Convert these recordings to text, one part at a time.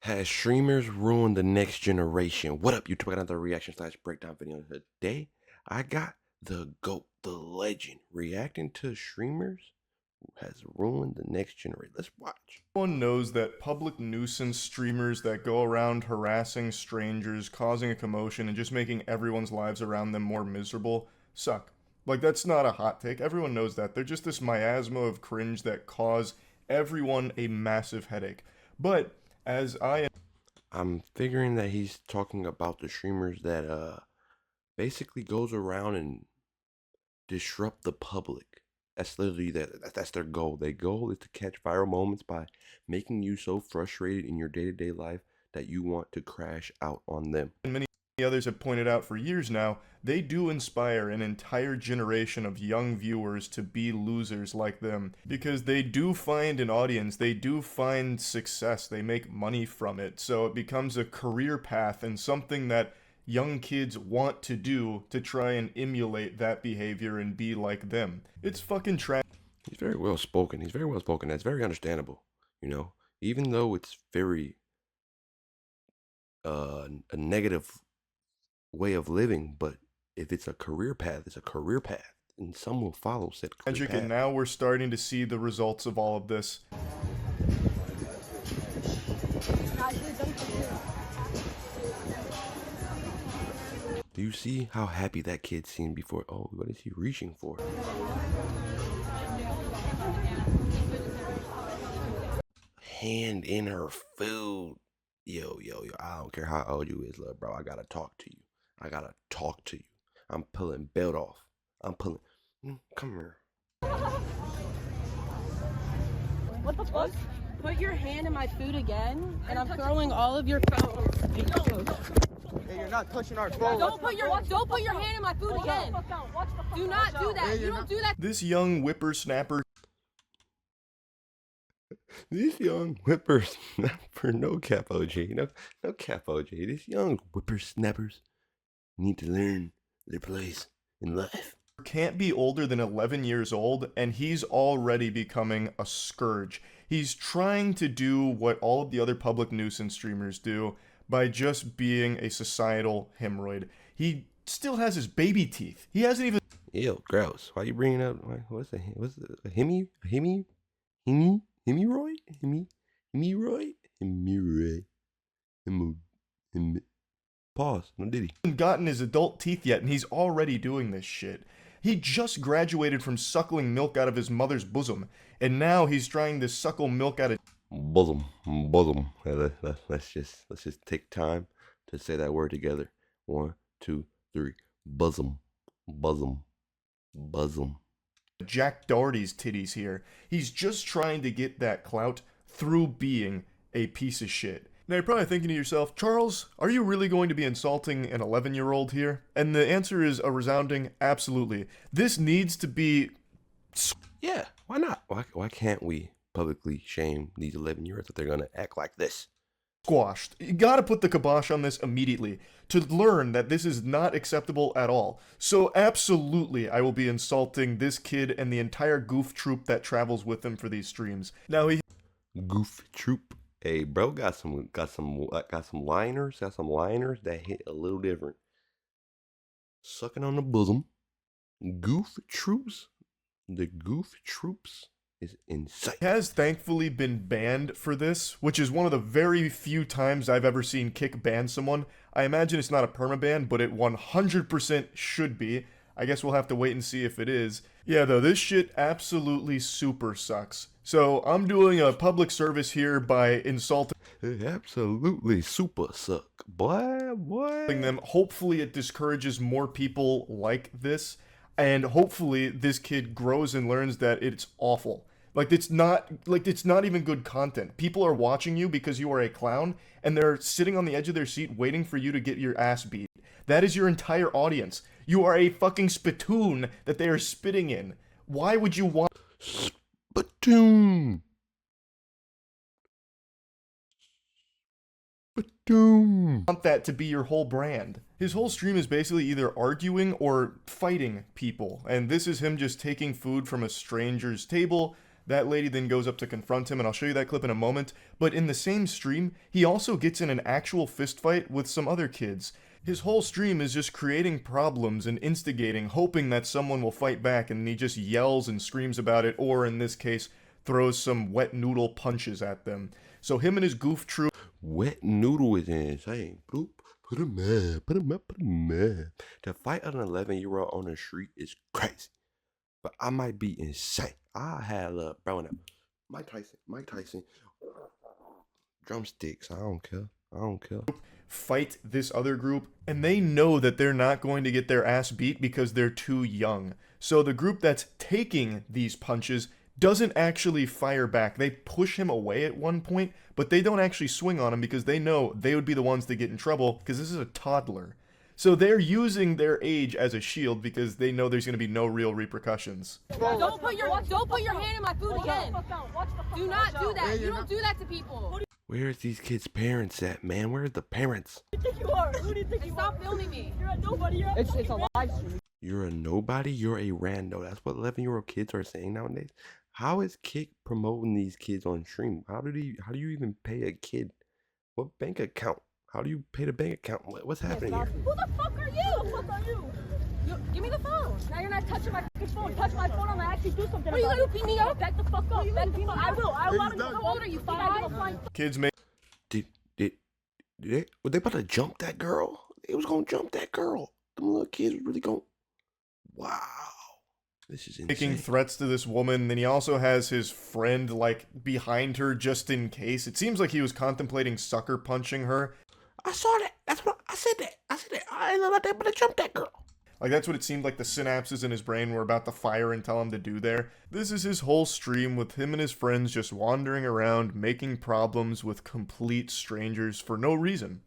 Has streamers ruined the next generation? What up, YouTube? I got another reaction slash breakdown video today. I got the GOAT, the legend, reacting to streamers has ruined the next generation. Let's watch. Everyone knows that public nuisance streamers that go around harassing strangers, causing a commotion, and just making everyone's lives around them more miserable suck. Like, that's not a hot take. Everyone knows that. They're just this miasma of cringe that cause everyone a massive headache. But as I'm figuring that he's talking about the streamers that basically goes around and disrupt the public. That's literally that's their goal. Their goal is to catch viral moments by making you so frustrated in your day-to-day life that you want to crash out on them. and many others have pointed out for years now, they do inspire an entire generation of young viewers to be losers like them because they do find an audience, they do find success, they make money from it. So it becomes a career path and something that young kids want to do to try and emulate that behavior and be like them. It's fucking trash. He's very well spoken. He's very well spoken. That's very understandable. You know, even though it's very a negative way of living, but if it's a career path, it's a career path, and some will follow said career Magic, path. and now we're starting to see the results of all of this. Do you see how happy that kid seemed before? Oh, what is he reaching for? Hand in her food. Yo. I don't care how old you is, little bro. I gotta talk to you. I gotta talk to you. I'm pulling belt off. I'm pulling. Come here. What the fuck? Put your hand in my food again, and I'm throwing all of your phones. Hey, you're not touching our phone. Don't put your hand in my food again. Do not do that. You don't do that. This young whippersnapper These young whippersnapper, no cap OG, no cap OG. These young whippersnappers need to learn their place in life. can't be older than 11 years old, and he's already becoming a scourge. He's trying to do what all of the other public nuisance streamers do by just being a societal hemorrhoid. He still has his baby teeth. He hasn't even... Ew, gross. Why you bringing up, what's a hemi? Hemorrhoid? Pause. No diddy. gotten his adult teeth yet, and he's already doing this shit. He just graduated from suckling milk out of his mother's bosom, and now he's trying to suckle milk out of... Bosom. Let's just take time to say that word together. 1, 2, 3. Bosom. Jack Doherty's titties here. He's just trying to get that clout through being a piece of shit. Now you're probably thinking to yourself, Charles, are you really going to be insulting an 11-year-old here? And the answer is a resounding absolutely. This needs to be... Yeah, why not? Why can't we publicly shame these 11-year-olds that they're gonna act like this? squashed. You gotta put the kibosh on this immediately to learn that this is not acceptable at all. So absolutely, I will be insulting this kid and the entire goof troop that travels with him for these streams. Now he... Goof troop. Hey, bro, got some liners that hit a little different. Sucking on the bosom. Goof troops. The goof troops is insane. has thankfully been banned for this, which is one of the very few times I've ever seen Kick ban someone. I imagine it's not a permaban, but it 100% should be. I guess we'll have to wait and see if it is. Yeah, though, this shit absolutely super sucks. So I'm doing a public service here by insulting It absolutely super suck. Boy. them. Hopefully it discourages more people like this, and hopefully this kid grows and learns that it's awful. It's not even good content. People are watching you because you are a clown, and they're sitting on the edge of their seat waiting for you to get your ass beat. That is your entire audience. You are a fucking spittoon that they are spitting in. Why would you want Spittoon. that to be your whole brand? His whole stream is basically either arguing or fighting people, and this is him just taking food from a stranger's table. That lady then goes up to confront him, and I'll show you that clip in a moment. But in the same stream, he also gets in an actual fist fight with some other kids. His whole stream is just creating problems and instigating, hoping that someone will fight back, and he just yells and screams about it, or in this case, throws some wet noodle punches at them. So him and his goof troop. Wet noodle is insane. Bloop. Put him up, put him up, put him up. To fight an 11-year-old on the street is crazy. But I might be insane. I had growing up. Mike Tyson. Drumsticks. I don't care. Fight this other group, and they know that they're not going to get their ass beat because they're too young. So the group that's taking these punches doesn't actually fire back. They push him away at one point, but they don't actually swing on him because they know they would be the ones that get in trouble because this is a toddler. So they're using their age as a shield because they know there's going to be no real repercussions. Don't put your hand in my food again. Do not do that. You don't do that to people. Where's these kids' parents at, man? Where are the parents? Who do you think you are? Who do you think you are? Stop filming me. You're a nobody. You're a It's a live stream. You're a nobody. You're a rando. That's what 11-year-old kids are saying nowadays. How is Kick promoting these kids on stream? How do you even pay a kid? What bank account? How do you pay the bank account? What's happening here? Who the fuck are you? Who the fuck are you? Give me the phone. Now you're not touching my fucking phone. Touch my phone, I'm gonna actually do something. What are you about gonna it. do, beat me up? Back the fuck up. Back the fuck. I will. I want to know. How old are you? 5? Kids make Were they about to jump that girl? They was gonna jump that girl. Them little kids was really going. Wow, this is making insane. threats to this woman. Then he also has his friend like behind her just in case. It seems like he was contemplating sucker punching her. I saw that. That's what I said. I ain't know that they about to jump that girl. Like, that's what it seemed like the synapses in his brain were about to fire and tell him to do there. This is his whole stream with him and his friends just wandering around, making problems with complete strangers for no reason.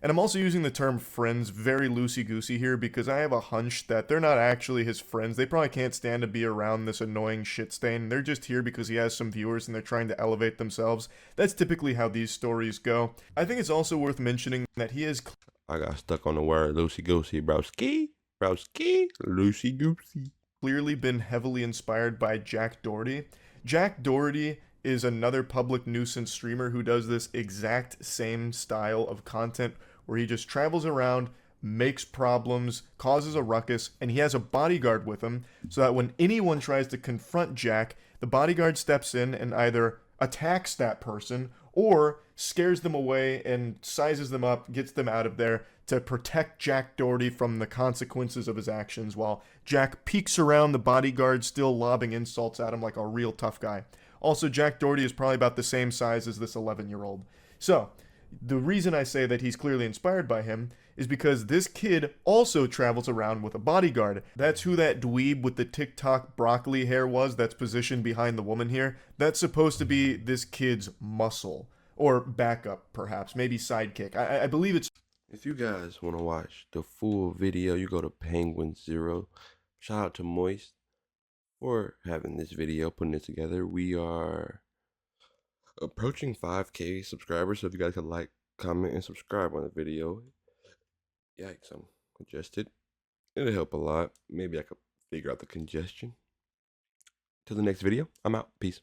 And I'm also using the term friends very loosey-goosey here because I have a hunch that they're not actually his friends. They probably can't stand to be around this annoying shit stain. They're just here because he has some viewers and they're trying to elevate themselves. That's typically how these stories go. I think it's also worth mentioning that he is I got stuck on the word loosey-goosey, broski, loosey-goosey. clearly been heavily inspired by Jack Doherty. Jack Doherty is another public nuisance streamer who does this exact same style of content where he just travels around, makes problems, causes a ruckus, and he has a bodyguard with him so that when anyone tries to confront Jack, the bodyguard steps in and either attacks that person or scares them away and sizes them up, gets them out of there to protect Jack Doherty from the consequences of his actions while Jack peeks around the bodyguard still lobbing insults at him like a real tough guy. Also, Jack Doherty is probably about the same size as this 11-year-old. So, the reason I say that he's clearly inspired by him is because this kid also travels around with a bodyguard. That's who that dweeb with the TikTok broccoli hair was that's positioned behind the woman here. That's supposed to be this kid's muscle. Or backup, perhaps. Maybe sidekick. I believe it's... If you guys want to watch the full video, you go to Penguin Zero. Shout out to Moist for having this video, putting it together. We are approaching 5K subscribers, so if you guys could like, comment, and subscribe on the video. Yikes, I'm congested. It'll help a lot. Maybe I could figure out the congestion. Till the next video, I'm out. Peace.